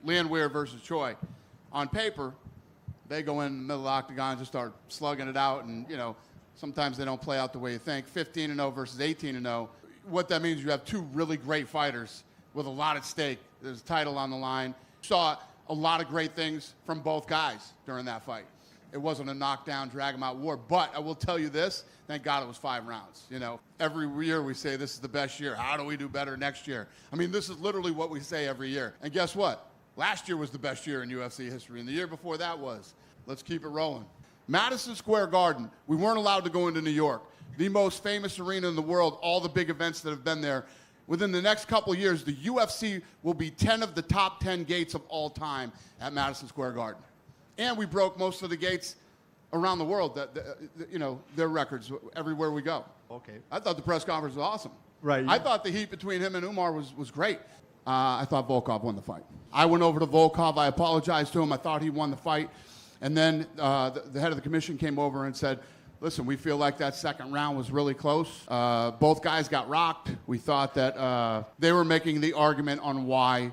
Landwehr versus Choi. On paper, they go in the middle of the octagon, just start slugging it out, and, you know, sometimes they don't play out the way you think. 15-0 versus 18-0. What that means, you have two really great fighters with a lot at stake. There's a title on the line. Saw a lot of great things from both guys during that fight. It wasn't a knockdown, drag them out war, but I will tell you this, thank God it was 5 rounds. You know, every year we say this is the best year. How do we do better next year? I mean, this is literally what we say every year. And guess what? Last year was the best year in UFC history, and the year before that was. Let's keep it rolling. Madison Square Garden, we weren't allowed to go into New York. The most famous arena in the world, all the big events that have been there. Within the next couple of years, the UFC will be 10 of the top 10 gates of all time at Madison Square Garden. And we broke most of the gates around the world, you know, their records everywhere we go. Okay. I thought the press conference was awesome. Right. I thought the heat between him and Umar was great. I thought Volkov won the fight. I went over to Volkov. I apologized to him. I thought he won the fight. And then the head of the commission came over and said, listen, we feel like that second round was really close. Both guys got rocked. We thought that they were making the argument on why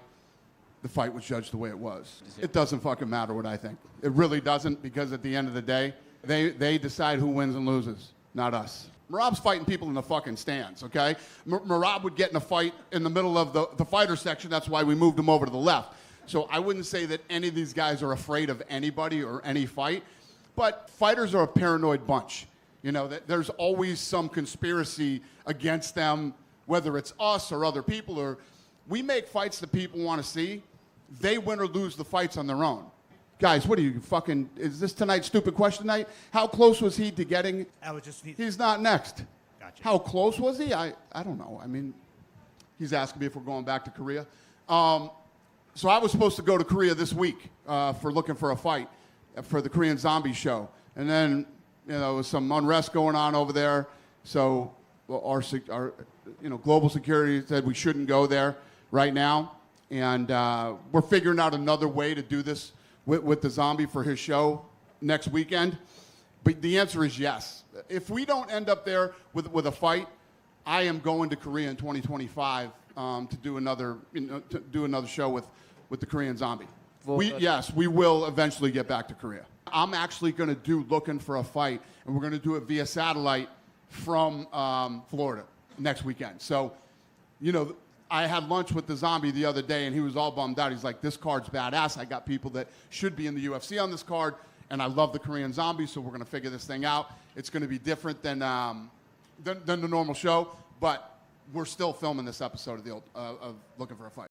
the fight was judged the way it was. It doesn't fucking matter what I think. It really doesn't, because at the end of the day, they decide who wins and loses, not us. Merab's fighting people in the fucking stands, okay? Merab would get in a fight in the middle of the fighter section. That's why we moved him over to the left. So I wouldn't say that any of these guys are afraid of anybody or any fight, but fighters are a paranoid bunch. You know, there's always some conspiracy against them, whether it's us or other people, or we make fights that people want to see. They win or lose the fights on their own. Guys, what are you fucking, is this tonight's stupid question night? How close was he to getting, he's not next. Gotcha. How close was he? I don't know. I mean, he's asking me if we're going back to Korea. So I was supposed to go to Korea this week for looking for a fight for the Korean Zombie show. And then, you know, there was some unrest going on over there. So our global security said we shouldn't go there right now. And we're figuring out another way to do this with the Zombie for his show next weekend. But the answer is yes. If we don't end up there with a fight, I am going to Korea in 2025 to do another show with the Korean Zombie. Yes, we will eventually get back to Korea. I'm actually going to do Looking for a Fight, and we're going to do it via satellite from Florida next weekend. So, you know, I had lunch with the Zombie the other day, and he was all bummed out. He's like, this card's badass. I got people that should be in the UFC on this card, and I love the Korean Zombie, so we're going to figure this thing out. It's going to be different than the normal show, but we're still filming this episode of Looking for a Fight.